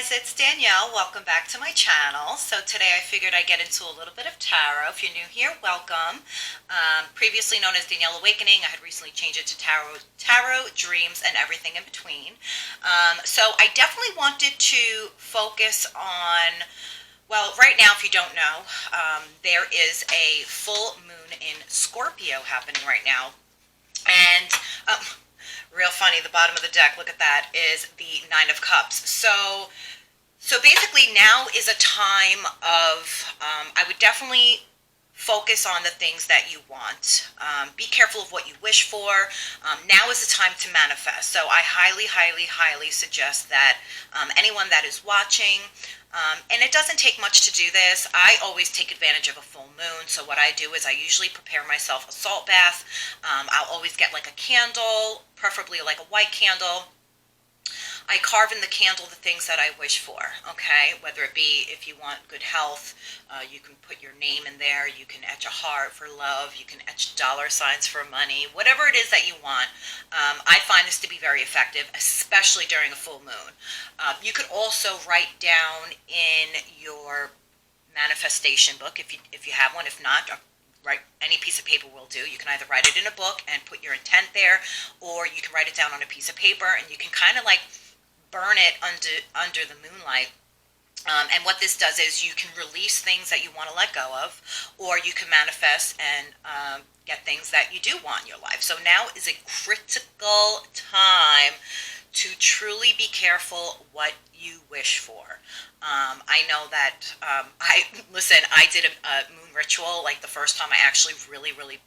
guys, it's Danielle. Welcome back to my channel. So today I figured I'd get into a little bit of tarot. If you're new here, welcome. Previously known as Danielle Awakening, I had recently changed it to Tarot, Dreams, and Everything in Between. So I definitely wanted to focus on, well, right now, if you don't know, there is a full moon in Scorpio happening right now. And real funny, the bottom of the deck, look at that, is the Nine of Cups. So basically now is a time of, I would definitely focus on the things that you want. Be careful of what you wish for. Now is the time to manifest. So I highly suggest that anyone that is watching, and it doesn't take much to do this. I always take advantage of a full moon. So what I do is I usually prepare myself a salt bath. I'll always get like a candle, preferably like a white candle. I carve in the candle the things that I wish for, okay? Whether it be if you want good health, you can put your name in there, you can etch a heart for love, you can etch dollar signs for money, whatever it is that you want. I find this to be very effective, especially during a full moon. You could also write down in your manifestation book, if you have one. If not, write any piece of paper will do. You can either write it in a book and put your intent there, or you can write it down on a piece of paper and you can kind of like burn it under the moonlight. And what this does is you can release things that you want to let go of, or you can manifest and get things that you do want in your life. So now is a critical time to truly be careful what you wish for. I know that I did a moon ritual, like the first time I actually really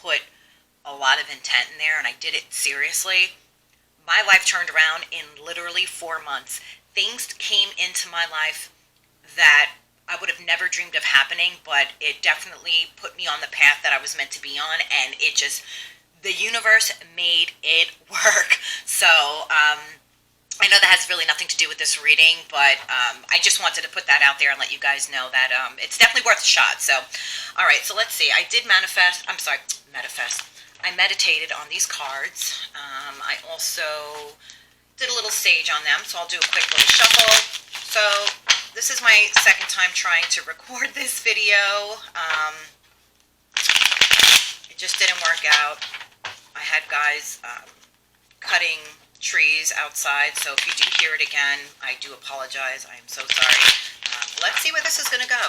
put a lot of intent in there, and I did it seriously. My life turned around in literally 4 months. Things came into my life that I would have never dreamed of happening, but it definitely put me on the path that I was meant to be on, and it just, the universe made it work. So, I know that has really nothing to do with this reading, but I just wanted to put that out there and let you guys know that it's definitely worth a shot. So, all right, so let's see. I did manifest. I meditated on these cards. I also did a little sage on them, so I'll do a quick little shuffle. So this is my second time trying to record this video. It just didn't work out. I had guys cutting trees outside, so if you do hear it again, I do apologize. I am so sorry. Let's see where this is going to go.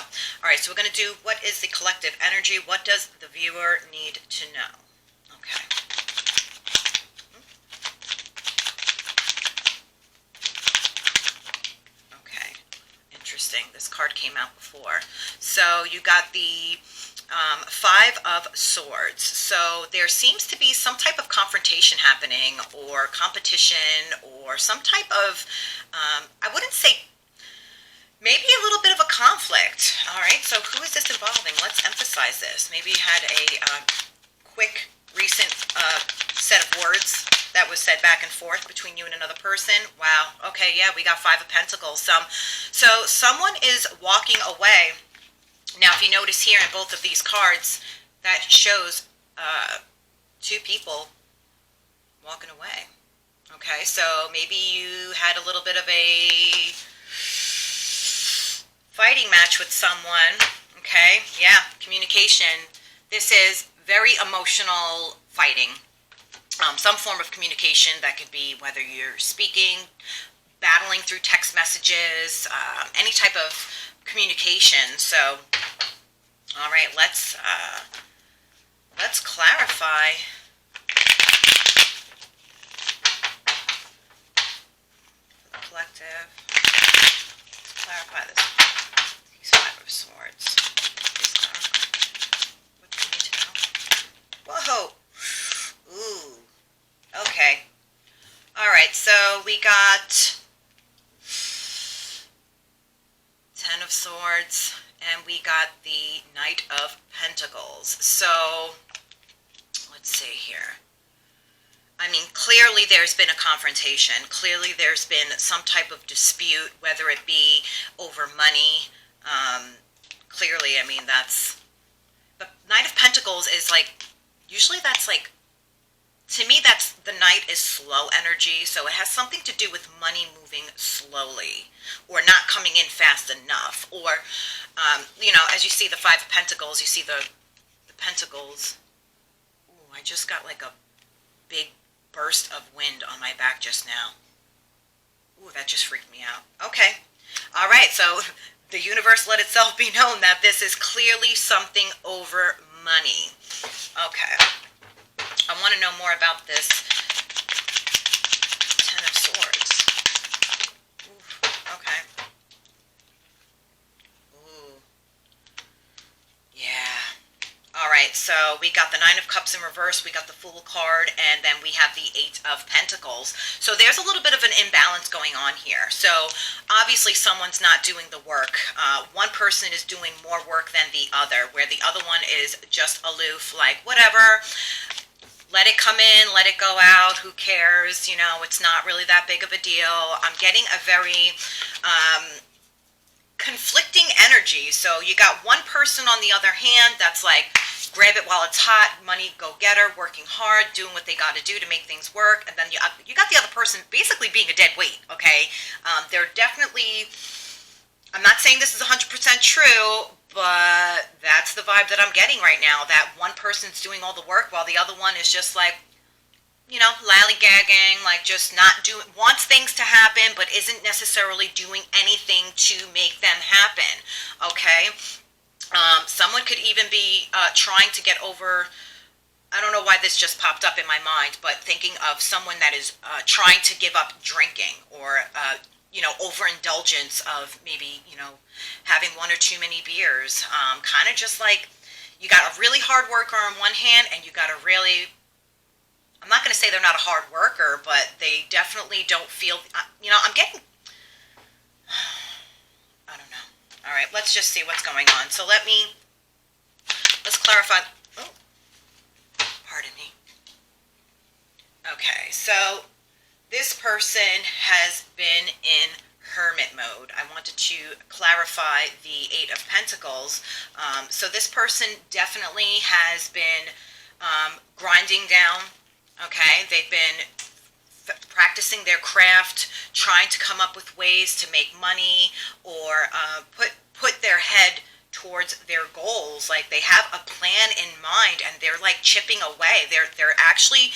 All right, so we're going to do what is the collective energy. What does the viewer need to know? Okay. Okay. Interesting. This card came out before. So you got the Five of Swords. So there seems to be some type of confrontation happening, or competition, or some type of, I wouldn't say, maybe a little bit of a conflict. All right. So who is this involving? Let's emphasize this. Maybe you had a quick recent set of words that was said back and forth between you and another person. Wow. Okay, yeah, we got Five of Pentacles. So someone is walking away. Now, if you notice here in both of these cards, that shows two people walking away. Okay, so maybe you had a little bit of a fighting match with someone. Okay, yeah, communication. This is very emotional fighting. Some form of communication that could be whether you're speaking, battling through text messages, any type of communication. So, all right, let's clarify. For the collective, let's clarify this. These Five of Swords. Please clarify. What do you need to know? Whoa. Ooh. Okay. All right, so we got Ten of Swords, and we got the Knight of Pentacles. So, let's see here. I mean, clearly there's been a confrontation. Clearly there's been some type of dispute, whether it be over money. Clearly, I mean, that's... The Knight of Pentacles is like... Usually that's like... To me, that's the Knight is slow energy, so it has something to do with money moving slowly, or coming in fast enough. Or, as you see the Five of Pentacles, you see the Pentacles. Ooh, I just got like a big burst of wind on my back just now. Ooh, that just freaked me out. Okay. All right, so the universe let itself be known that this is clearly something over money. Okay. I want to know more about this Ten of Swords. Ooh, okay. Ooh. Yeah. All right, so we got the Nine of Cups in reverse, we got the Fool card, and then we have the Eight of Pentacles. So there's a little bit of an imbalance going on here. So obviously someone's not doing the work. One person is doing more work than the other, where the other one is just aloof, like whatever, let it come in, let it go out, who cares, it's not really that big of a deal. I'm getting a very conflicting energy. So you got one person on the other hand that's like, grab it while it's hot, money go-getter, working hard, doing what they got to do to make things work. And then you got the other person basically being a dead weight, okay? They're definitely, I'm not saying this is 100% true, but that's the vibe that I'm getting right now, that one person's doing all the work while the other one is just like, lollygagging, like just not doing, wants things to happen, but isn't necessarily doing anything to make them happen, okay? Someone could even be trying to get over, I don't know why this just popped up in my mind, but thinking of someone that is trying to give up drinking, or, overindulgence of maybe, having one or too many beers. Kind of just like, you got a really hard worker on one hand, and you got a really, I'm not going to say they're not a hard worker, but they definitely don't feel, I'm getting, I don't know. All right, let's just see what's going on. So let's clarify. Oh, pardon me. Okay, so this person has been in hermit mode. I wanted to clarify the Eight of Pentacles. So this person definitely has been grinding down. Okay, they've been practicing their craft, trying to come up with ways to make money, or put their head towards their goals. Like they have a plan in mind, and they're like chipping away. They're actually,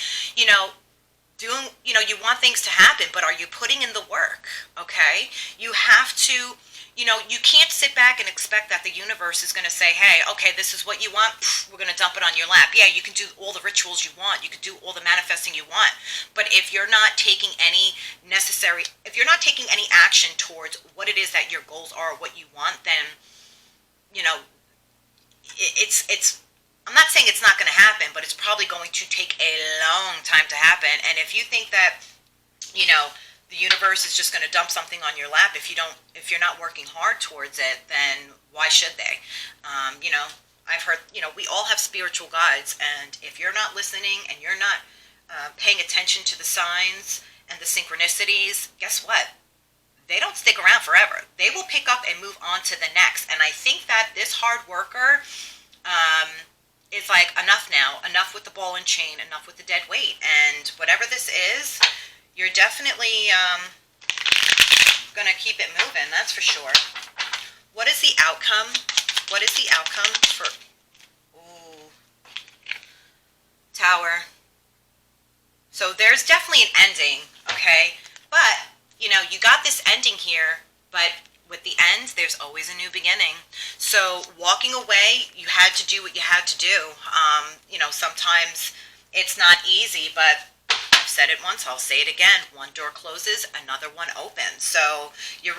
doing, you want things to happen, but are you putting in the work? Okay, you have to. You can't sit back and expect that the universe is going to say, hey, okay, this is what you want, we're going to dump it on your lap. Yeah, you can do all the rituals you want, you can do all the manifesting you want, but if you're not taking any action towards what it is that your goals are, what you want, then, it's I'm not saying it's not going to happen, but it's probably going to take a long time to happen. And if you think that, the universe is just going to dump something on your lap, if you're not working hard towards it, then why should they? I've heard, we all have spiritual guides, and if you're not listening and you're not paying attention to the signs and the synchronicities, guess what? They don't stick around forever. They will pick up and move on to the next. And I think that this hard worker is like, enough now, enough with the ball and chain, enough with the dead weight. And whatever this is, you're definitely going to keep it moving, that's for sure. What is the outcome? What is the outcome for... Ooh. Tower. So there's definitely an ending, okay? But, you got this ending here, but with the end, there's always a new beginning. So walking away, you had to do what you had to do. Sometimes it's not easy, but I've said it once, I'll say it again. One door closes, another one opens. So you're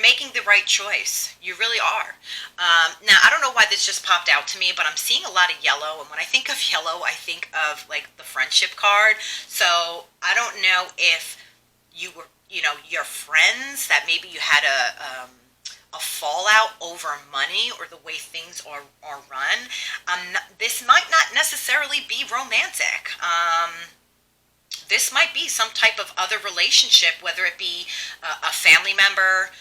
making the right choice. You really are. Now, I don't know why this just popped out to me, but I'm seeing a lot of yellow. And when I think of yellow, I think of like the friendship card. So I don't know if you were, your friends, that maybe you had a fallout over money or the way things are run. This might not necessarily be romantic. This might be some type of other relationship, whether it be a family member,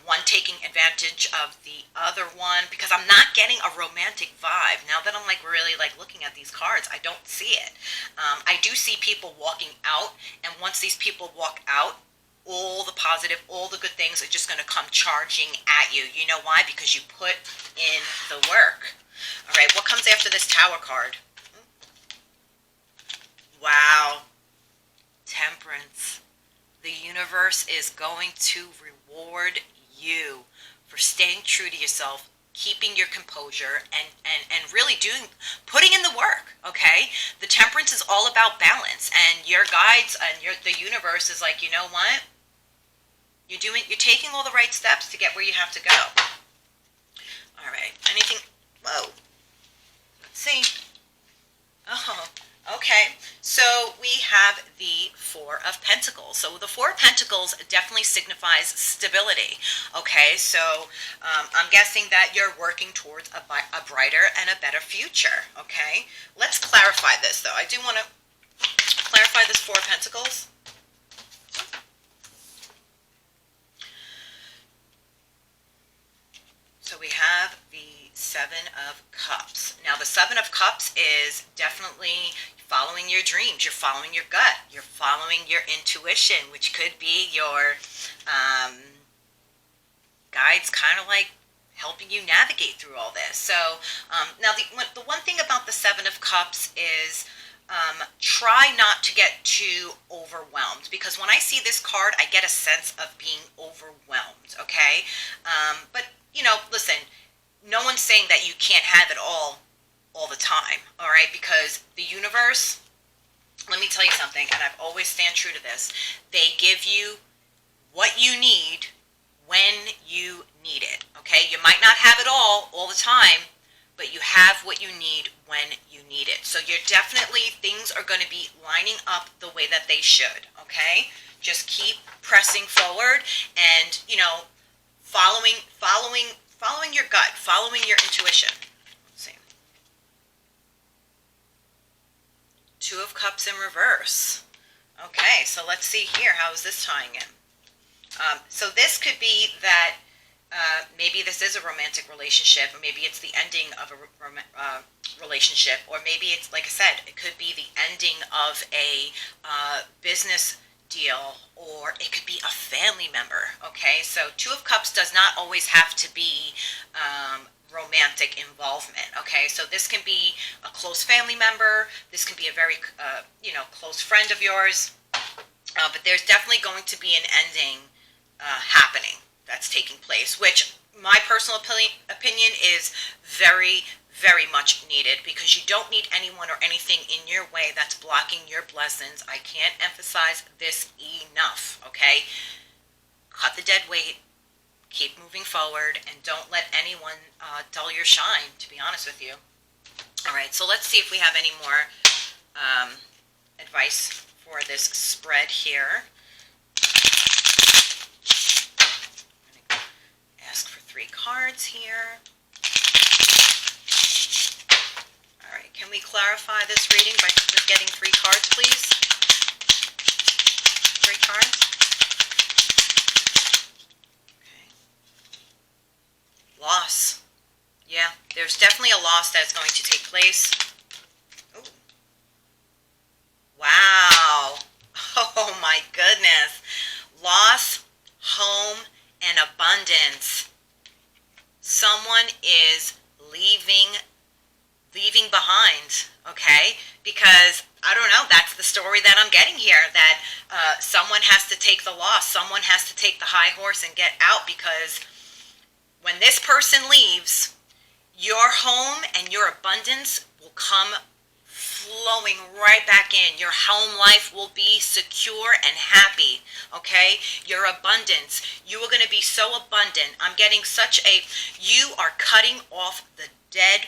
one taking advantage of the other one, because I'm not getting a romantic vibe. Now that I'm really looking at these cards, I don't see it. I do see people walking out, and once these people walk out, all the positive, all the good things are just going to come charging at you. You know why? Because you put in the work. All right, what comes after this Tower card? Wow. Temperance. The universe is going to reward you for staying true to yourself, keeping your composure, and really putting in the work, okay? The temperance is all about balance, and your guides and the universe is like, you know what? You're taking all the right steps to get where you have to go. All right, anything, whoa, let's see. Oh, okay, so we have the Four of Pentacles. So the Four of Pentacles definitely signifies stability. Okay, so I'm guessing that you're working towards a brighter and a better future. Okay, let's clarify this though. I do want to clarify this Four of Pentacles. So we have the Seven of Cups. Now the Seven of Cups is definitely following your dreams. You're following your gut. You're following your intuition, which could be your guides kind of like helping you navigate through all this. So now the one thing about the Seven of Cups is try not to get too overwhelmed, because when I see this card, I get a sense of being overwhelmed, okay? But, you know, listen, no one's saying that you can't have it all the time, all right? Because the universe, let me tell you something, and I've always stand true to this, they give you what you need when you need it, okay? You might not have it all the time, but you have what you need when you need it. So you're definitely, things are going to be lining up the way that they should, okay? Just keep pressing forward and, you know, following your gut, following your intuition. Let's see. Two of Cups in reverse. Okay, so let's see here. How is this tying in? So this could be that maybe this is a romantic relationship, or maybe it's the ending of a relationship, or maybe it's, like I said, it could be the ending of a business deal, or it could be a family member, okay? So Two of Cups does not always have to be romantic involvement, okay? So this can be a close family member, this can be a very, close friend of yours, but there's definitely going to be an ending happening that's taking place, which my personal opinion is very, very much needed, because you don't need anyone or anything in your way that's blocking your blessings. I can't emphasize this enough, okay? Cut the dead weight, keep moving forward, and don't let anyone dull your shine, to be honest with you. All right, so let's see if we have any more advice for this spread here. Ask for 3 cards here. All right, can we clarify this reading by getting 3 cards, please? 3 cards. Okay. Loss. Yeah, there's definitely a loss that's going to take place. Oh. Wow. Oh my goodness. Loss, home, and abundance. Someone is leaving behind, okay? Because, I don't know, that's the story that I'm getting here, that someone has to take the loss, someone has to take the high horse and get out, because when this person leaves, your home and your abundance will come flowing right back in. Your home life will be secure and happy, okay? Your abundance, you are going to be so abundant. I'm getting you are cutting off the dead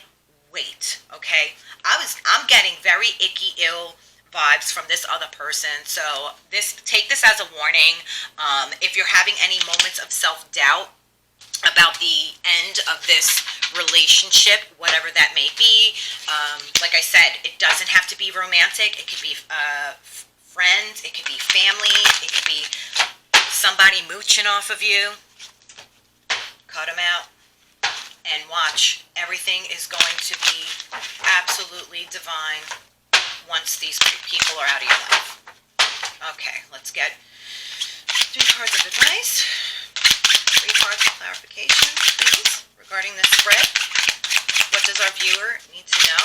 weight, okay? I'm getting very icky, ill vibes from this other person. So take this as a warning. If you're having any moments of self-doubt about the end of this relationship, whatever that may be, like I said, it doesn't have to be romantic. It could be friends, it could be family, it could be somebody mooching off of you. Cut them out and watch. Everything is going to be absolutely divine once these people are out of your life. Okay, let's get 3 cards of advice, 3 cards of clarification, please, regarding this spread. What does our viewer need to know?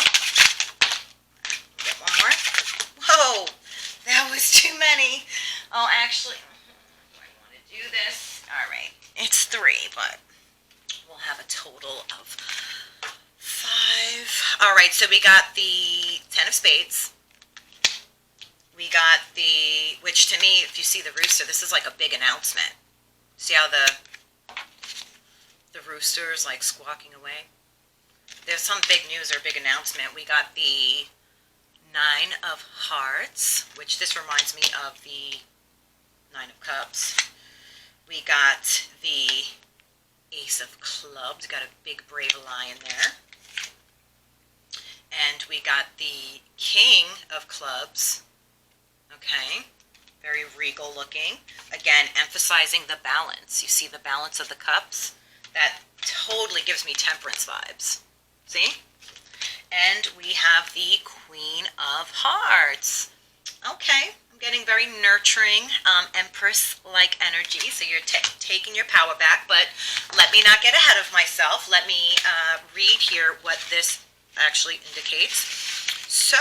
Get one more. Whoa, that was too many. Oh, actually, do I want to do this? All right, it's 3, but we'll have a total of 5. All right, so we got the 10 of spades. We got the, which to me, if you see the rooster, this is like a big announcement. See how the rooster is like squawking away? There's some big news or big announcement. We got the 9 of hearts, which this reminds me of the 9 of cups. We got the ace of clubs. Got a big brave lion there. And we got the king of clubs. Okay, very regal looking. Again, emphasizing the balance. You see the balance of the cups? That totally gives me temperance vibes. See? And we have the queen of hearts. Okay, I'm getting very nurturing, empress-like energy. So you're taking your power back, but let me not get ahead of myself. Let me read here what this actually indicates. So,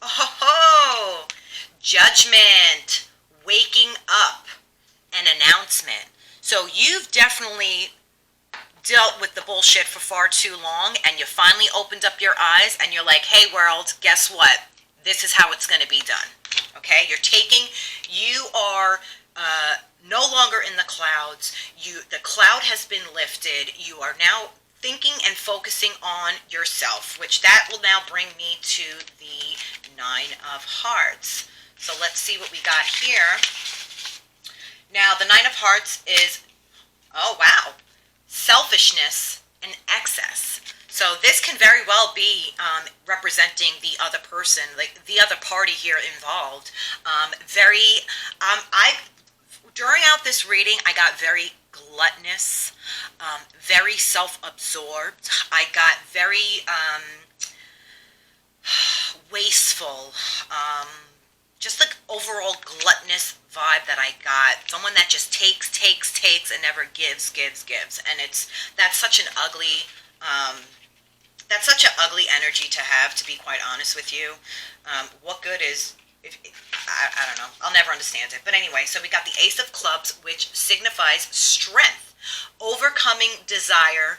oh, judgment, waking up, an announcement. So you've definitely dealt with the bullshit for far too long, and you finally opened up your eyes and you're like, hey world, guess what? This is how it's going to be done. Okay? You are no longer in the clouds. The cloud has been lifted. You are now thinking and focusing on yourself, which that will now bring me to the 9 of hearts. So let's see what we got here. Now, the 9 of hearts is, oh wow, selfishness and excess. So this can very well be representing the other person, like the other party here involved. During out this reading, I got very gluttonous, very self-absorbed. I got very wasteful, just like overall gluttonous vibe that I got. Someone that just takes, and never gives. And that's such an ugly energy to have, to be quite honest with you. What good is, I don't know, I'll never understand it. But anyway, so we got the ace of clubs, which signifies strength, overcoming desire,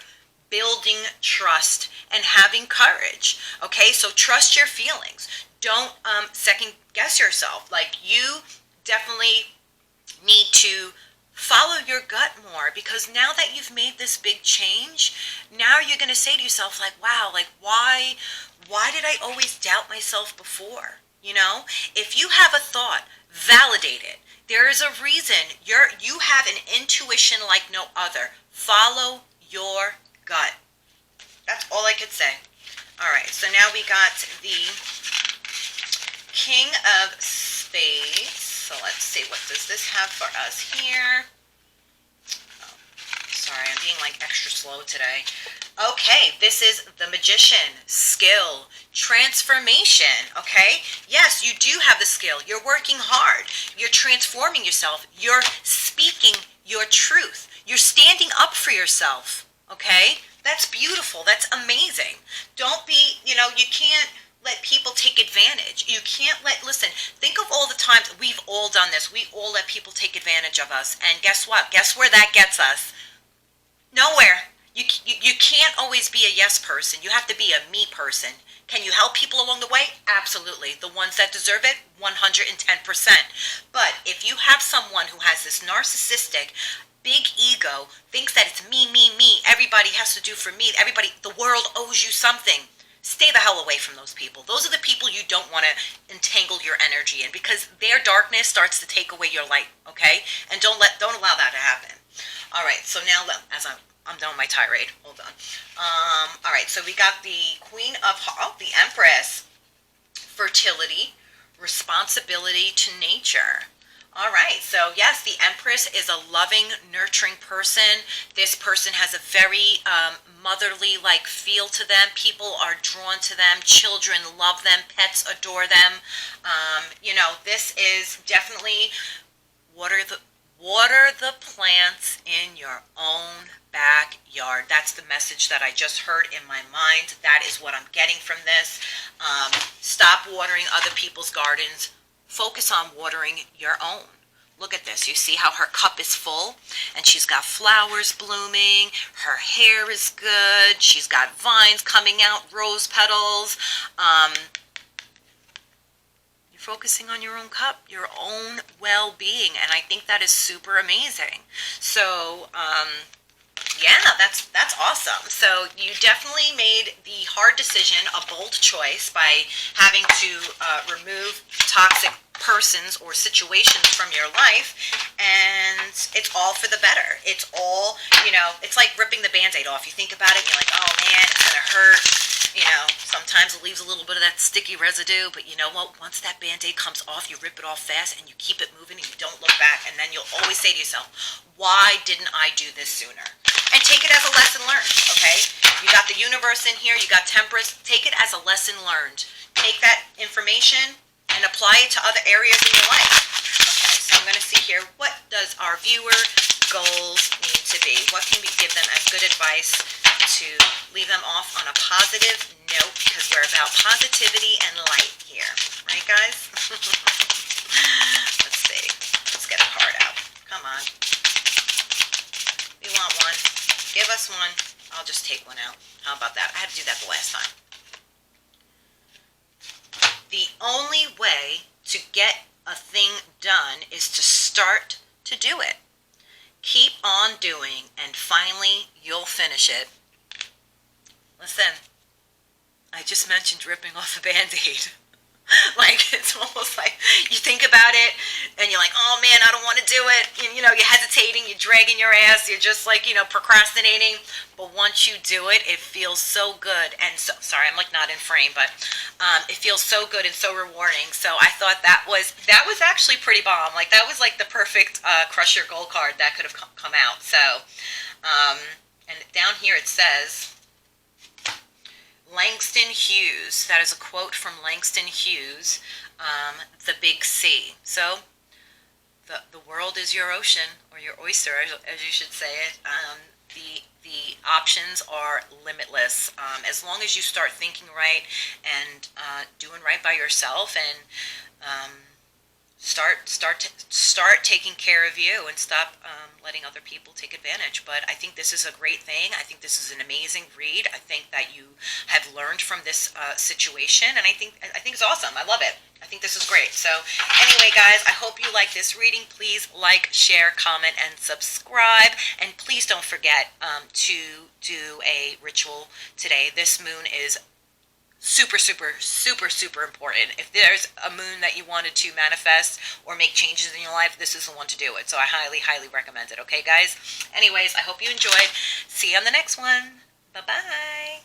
building trust, and having courage. Okay, so trust your feelings. Don't second guess yourself. Like, you definitely need to follow your gut more, because now that you've made this big change, now you're going to say to yourself, like, wow, like, why did I always doubt myself before? You know, if you have a thought, validate it. There is a reason. You have an intuition like no other. Follow your gut. That's all I could say. All right, so now we got the King of Spades. So let's see, what does this have for us here? Oh, sorry, I'm being like extra slow today. Okay, this is the Magician, skill, transformation, okay? Yes, you do have the skill. You're working hard. You're transforming yourself. You're speaking your truth. You're standing up for yourself, okay? That's beautiful. That's amazing. Don't be, you can't let people take advantage. You can't listen, think of all the times we've all done this. We all let people take advantage of us. And guess what? Guess where that gets us? Nowhere. You can't always be a yes person. You have to be a me person. Can you help people along the way? Absolutely. The ones that deserve it, 110%. But if you have someone who has this narcissistic, big ego, thinks that it's me, everybody has to do for me, the world owes you something, stay the hell away from those people. Those are the people you don't want to entangle your energy in, because their darkness starts to take away your light, okay? And don't allow that to happen. All right, so now as I'm done with my tirade. Hold on. All right, so we got the Queen of the Empress. Fertility, responsibility to nature. All right, so yes, the Empress is a loving, nurturing person. This person has a very motherly-like feel to them. People are drawn to them. Children love them. Pets adore them. This is definitely Water the plants in your own backyard. That's the message that I just heard in my mind. That is what I'm getting from this. Stop watering other people's gardens. Focus on watering your own. Look at this. You see how her cup is full and she's got flowers blooming. Her hair is good. She's got vines coming out, rose petals. Focusing on your own cup, your own well-being, and I think that is super amazing. So yeah, that's awesome. So you definitely made the hard decision, a bold choice, by having to remove toxic persons or situations from your life, and it's all for the better. It's all, it's like ripping the Band-Aid off. You think about it, you're like, oh man, it's gonna hurt. Sometimes it leaves a little bit of that sticky residue, but you know what? Once that Band-Aid comes off, you rip it off fast and you keep it moving and you don't look back. And then you'll always say to yourself, why didn't I do this sooner? And take it as a lesson learned, okay? You got the universe in here, you got temperance. Take it as a lesson learned. Take that information and apply it to other areas in your life. Okay, so I'm going to see here, what does our viewer goals need to be? What can we give them as good advice to leave them off on a positive note, because we're about positivity and light here. Right, guys? Let's see. Let's get a card out. Come on. We want one. Give us one. I'll just take one out. How about that? I had to do that the last time. The only way to get a thing done is to start to do it. Keep on doing, and finally you'll finish it. Listen, I just mentioned ripping off a Band-Aid. Like, it's almost like you think about it and you're like, oh man, I don't want to do it. You're hesitating, you're dragging your ass, you're just like, procrastinating. But once you do it, it feels so good. And so, sorry, I'm like not in frame, but it feels so good and so rewarding. So I thought that was actually pretty bomb. Like, that was like the perfect Crush Your Goal card that could have come out. So, and down here it says, Langston Hughes. That is a quote from Langston Hughes, The Big C. So, the world is your ocean, or your oyster, as you should say it. The options are limitless. As long as you start thinking right and doing right by yourself, and start taking care of you, and stop letting other people take advantage. But I think this is a great thing. I think this is an amazing read. I think that you have learned from this situation, and I think it's awesome. I love it. I think this is great. So anyway, guys, I hope you like this reading. Please like, share, comment, and subscribe. And please don't forget to do a ritual today. This moon is super, super, super, super important. If there's a moon that you wanted to manifest or make changes in your life, this is the one to do it. So I highly, highly recommend it. Okay, guys? Anyways, I hope you enjoyed. See you on the next one. Bye-bye.